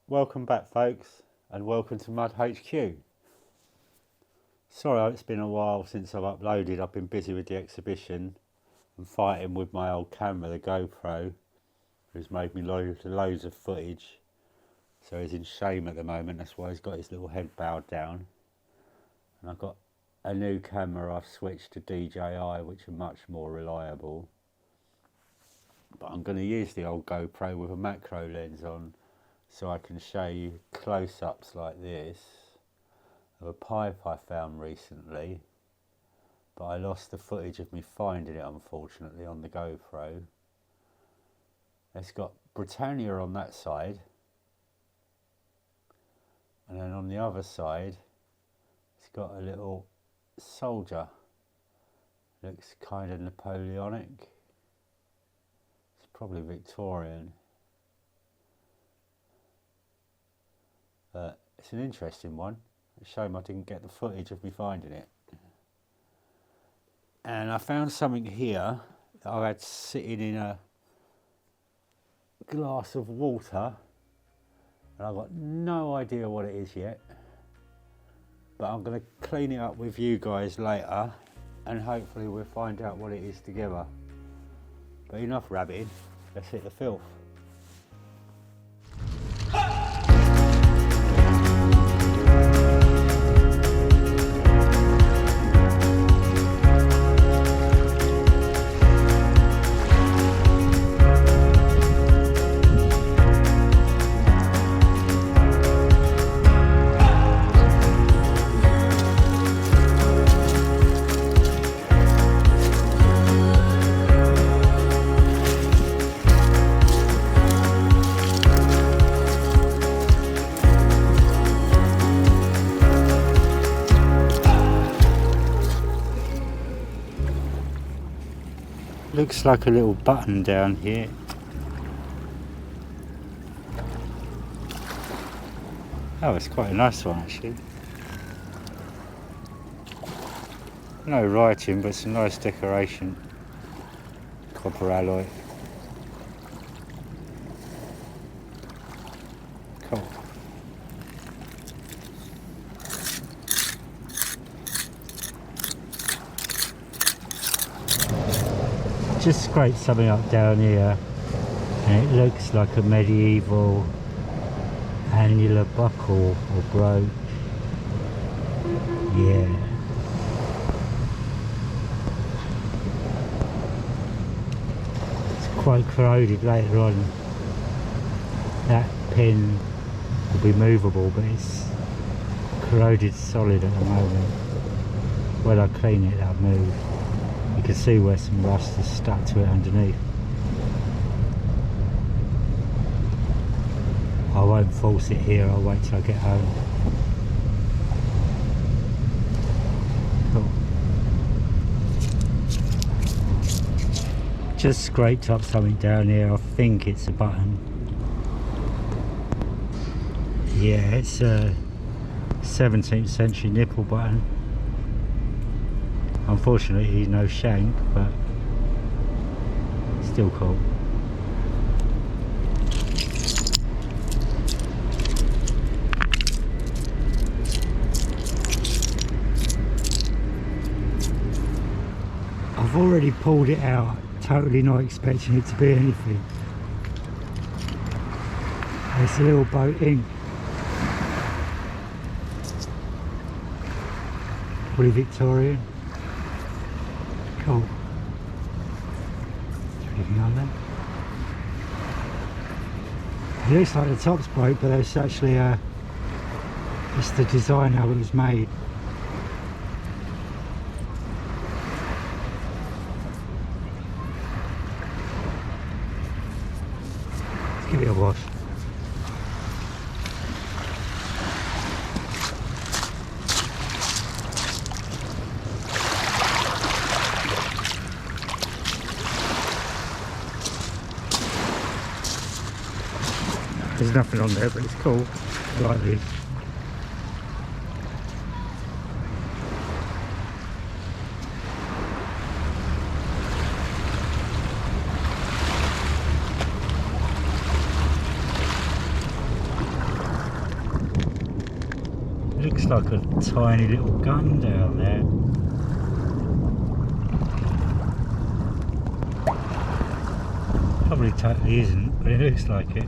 Welcome back, folks, and welcome to Mud HQ. Sorry it's been a while since I've uploaded. I've been busy with the exhibition and fighting with my old camera, the GoPro, who's made me loads of footage. So he's in shame at the moment, that's why he's got his little head bowed down. And I've got a new camera I've switched to DJI, which are much more reliable. But I'm going to use the old GoPro with a macro lens on, so I can show you close-ups like this of a pipe I found recently, but I lost the footage of me finding it, unfortunately, on the GoPro. It's got Britannia on that side, and then on the other side it's got a little soldier. Looks kind of Napoleonic. It's probably Victorian. It's an interesting one. It's a shame I didn't get the footage of me finding it. And I found something here that I had sitting in a glass of water, and I've got no idea what it is yet, but I'm going to clean it up with you guys later, and hopefully we'll find out what it is together. But enough rabbiting, let's hit the filth. Looks like a little button down here. Oh, it's quite a nice one actually. No writing, but some nice decoration. Copper alloy. Cool. Just scrape something up down here, and it looks like a medieval annular buckle or brooch. Yeah. It's quite corroded later on. That pin will be movable, but it's corroded solid at the moment. When I clean it, that'll move. You can see where some rust is stuck to it underneath. I won't force it here, I'll wait till I get home. Cool. Just scraped up something down here, I think it's a button. Yeah, it's a 17th century nipple button. Unfortunately no shank, but still cool. I've already pulled it out, totally not expecting it to be anything. It's a little boat ink. Probably Victorian. Cool. Anything on there? It looks like the top's broke, but it's actually just the design how it was made. Let's give it a wash. There's nothing on there, but it's cool. I like this. Looks like a tiny little gun down there. Probably totally isn't, but it looks like it.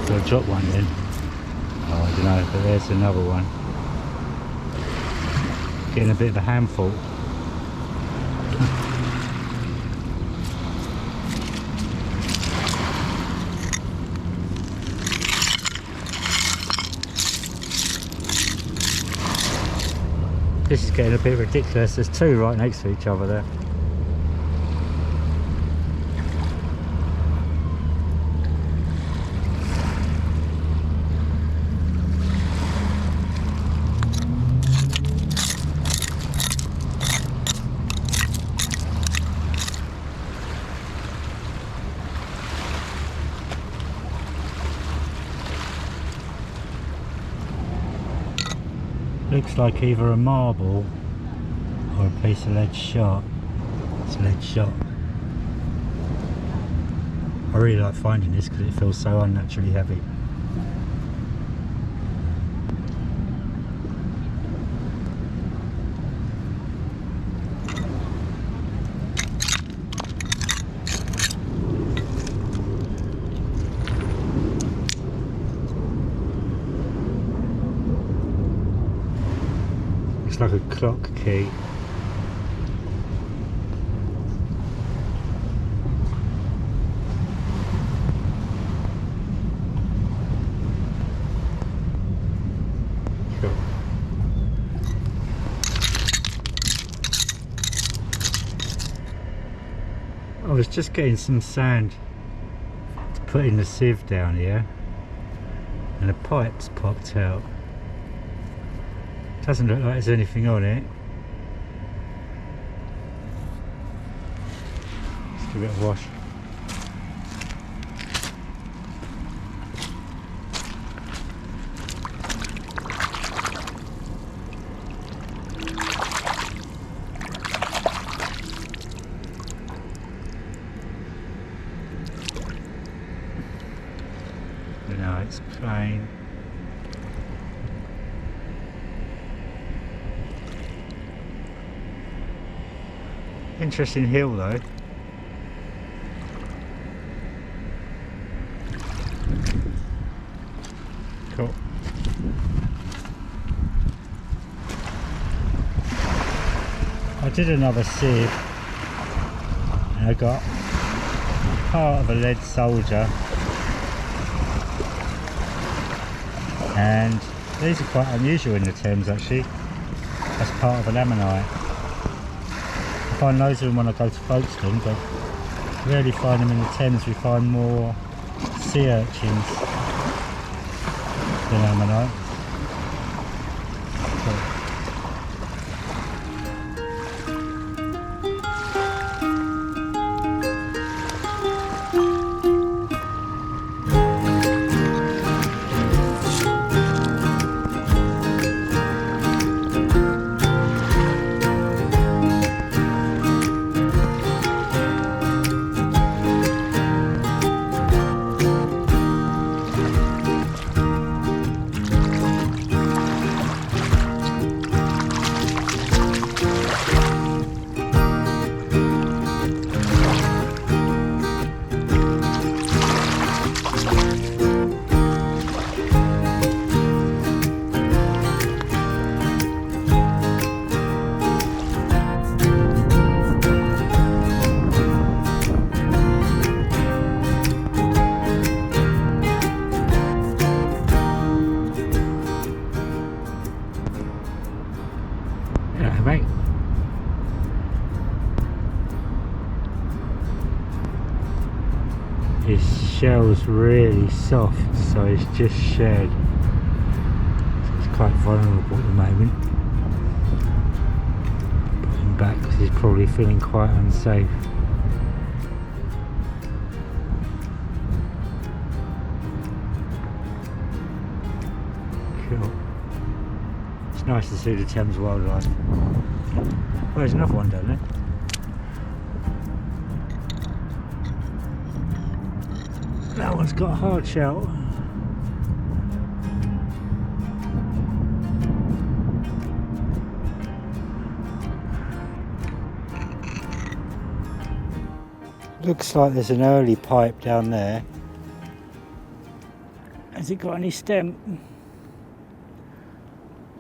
I dropped one then. Oh, I don't know, but there's another one. Getting a bit of a handful. This is getting a bit ridiculous. There's two right next to each other there. Looks like either a marble or a piece of lead shot. It's lead shot. I really like finding this because it feels so unnaturally heavy. It's like a clock key. Cool. I was just getting some sand to put in the sieve down here, and the pipe's popped out. Doesn't look like there's anything on it. Let's give it a wash. But no, it's plain. Interesting hill though. Cool. I did another sieve and I got part of a lead soldier, and these are quite unusual in the Thames actually. That's part of an ammonite. I find loads of them when I go to Folkestone, but rarely find them in the Thames. We find more sea urchins than ammonite. Cool. This shell's really soft, so it's just shed. So it's quite vulnerable at the moment. Put him back because he's probably feeling quite unsafe. Cool. It's nice to see the Thames wildlife. Oh, there's another one down there. That one's got a hard shell. Looks like there's an early pipe down there. Has it got any stem?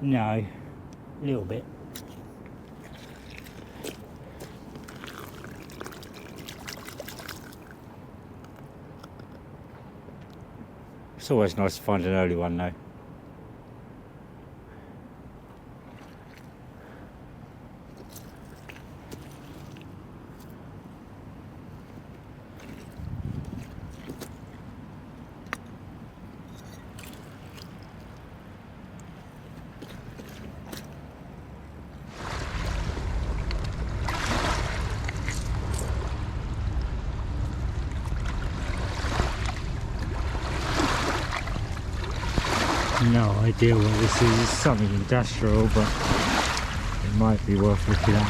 No, a little bit. It's always nice to find an early one though. No idea what this is. It's something industrial, but it might be worth looking at.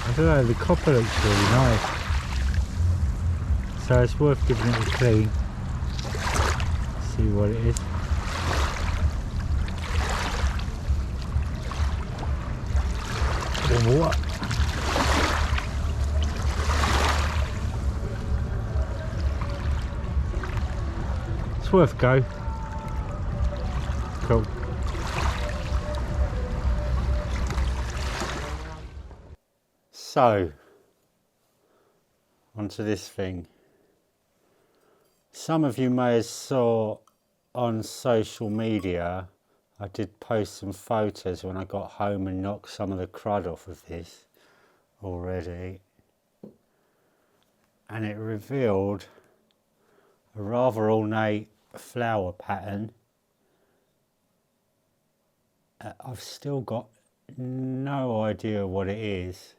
I don't know, the copper looks really nice, so it's worth giving it a clean. See what it is. What? It's worth a go. Cool. So, onto this thing. Some of you may have saw on social media I did post some photos when I got home and knocked some of the crud off of this already, and it revealed a rather ornate flower pattern. I've still got no idea what it is.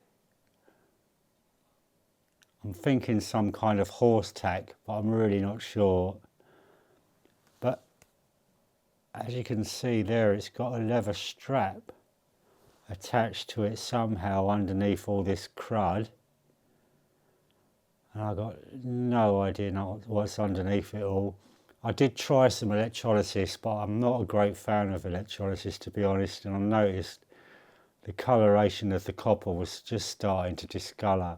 I'm thinking some kind of horse tack, but I'm really not sure. But as you can see there, it's got a leather strap attached to it somehow underneath all this crud. And I got no idea what's underneath it all. I did try some electrolysis, but I'm not a great fan of electrolysis, to be honest, and I noticed the coloration of the copper was just starting to discolour.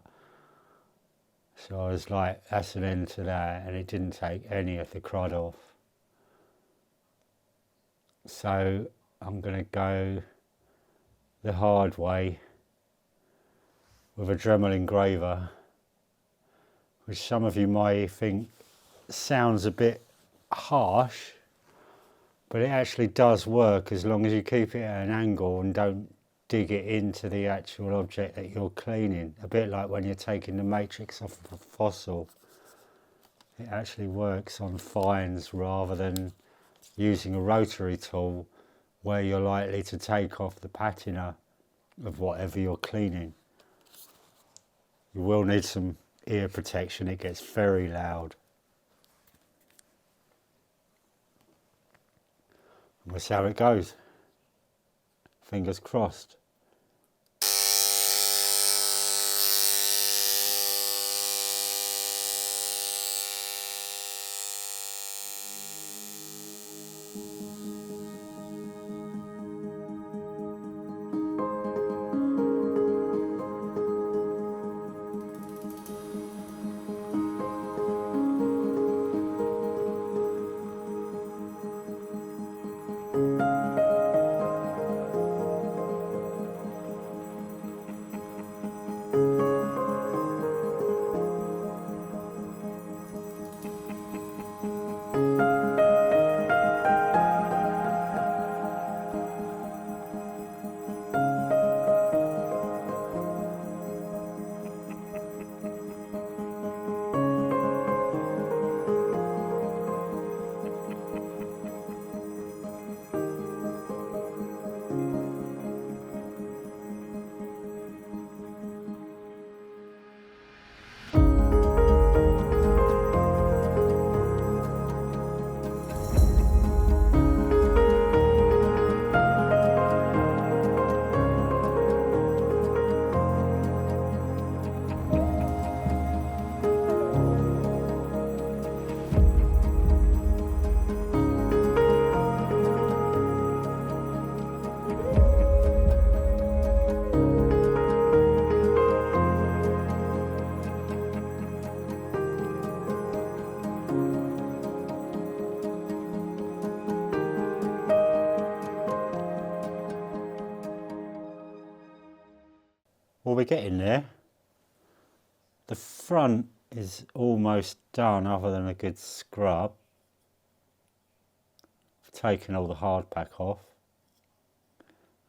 So I was like, that's an end to that, and it didn't take any of the crud off. So I'm going to go the hard way with a Dremel engraver, which some of you might think sounds a bit harsh, but it actually does work as long as you keep it at an angle and don't dig it into the actual object that you're cleaning. A bit like when you're taking the matrix off of a fossil. It actually works on fines rather than using a rotary tool where you're likely to take off the patina of whatever you're cleaning. You will need some ear protection, it gets very loud. And we'll see how it goes. Fingers crossed. we're getting there. The front is almost done other than a good scrub. I've taken all the hard pack off.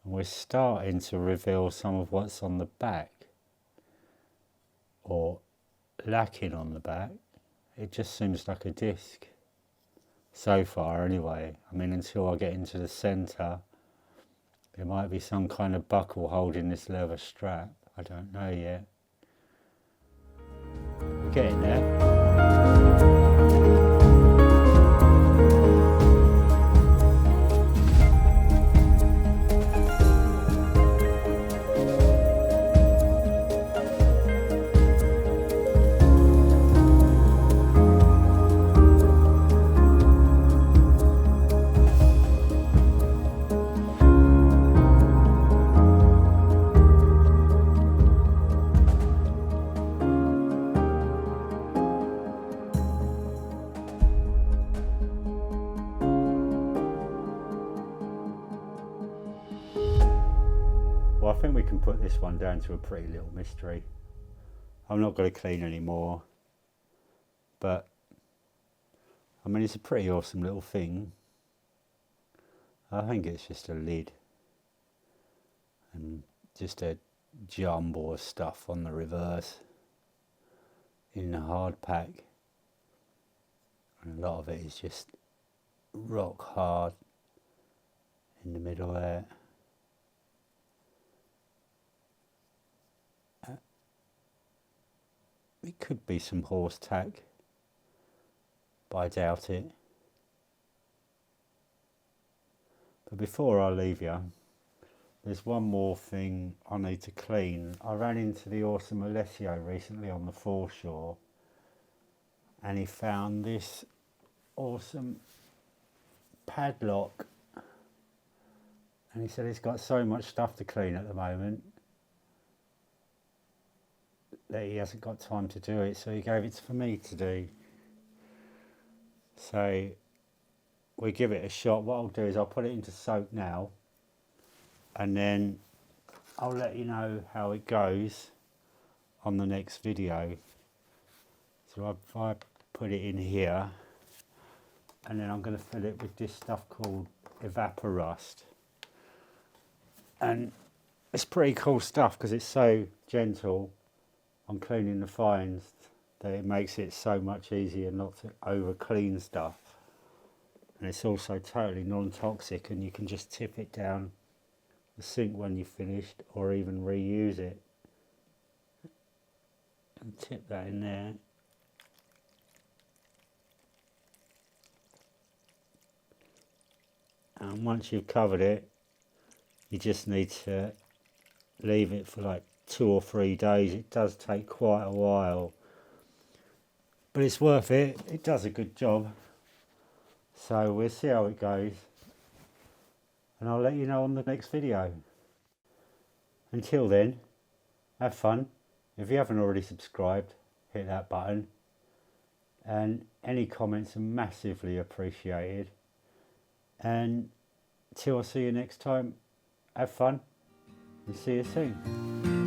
And we're starting to reveal some of what's on the back. Or lacking on the back. It just seems like a disc. So far anyway. I mean, until I get into the centre, there might be some kind of buckle holding this leather strap. I don't know yet. We're getting there. Well, I think we can put this one down to a pretty little mystery. I'm not going to clean anymore, but I mean, it's a pretty awesome little thing. I think it's just a lid and just a jumble of stuff on the reverse in the hard pack, and a lot of it is just rock hard in the middle there. It could be some horse tack, but I doubt it. But before I leave you, there's one more thing I need to clean. I ran into the awesome Alessio recently on the foreshore, and he found this awesome padlock, and he said he's got so much stuff to clean at the moment that he hasn't got time to do it, so he gave it for me to do. So we give it a shot. What I'll do is I'll put it into soak now, and then I'll let you know how it goes on the next video. So if I put it in here, and then I'm going to fill it with this stuff called Evaporust, and it's pretty cool stuff because it's so gentle on cleaning the fines that it makes it so much easier not to over clean stuff. And it's also totally non-toxic, and you can just tip it down the sink when you're finished, or even reuse it. And tip that in there. And once you've covered it, you just need to leave it for like 2 or 3 days. It does take quite a while, but it's worth it. It does a good job. So we'll see how it goes, and I'll let you know on the next video. Until then, have fun. If you haven't already subscribed, hit that button, and any comments are massively appreciated. And till I see you next time, have fun and see you soon.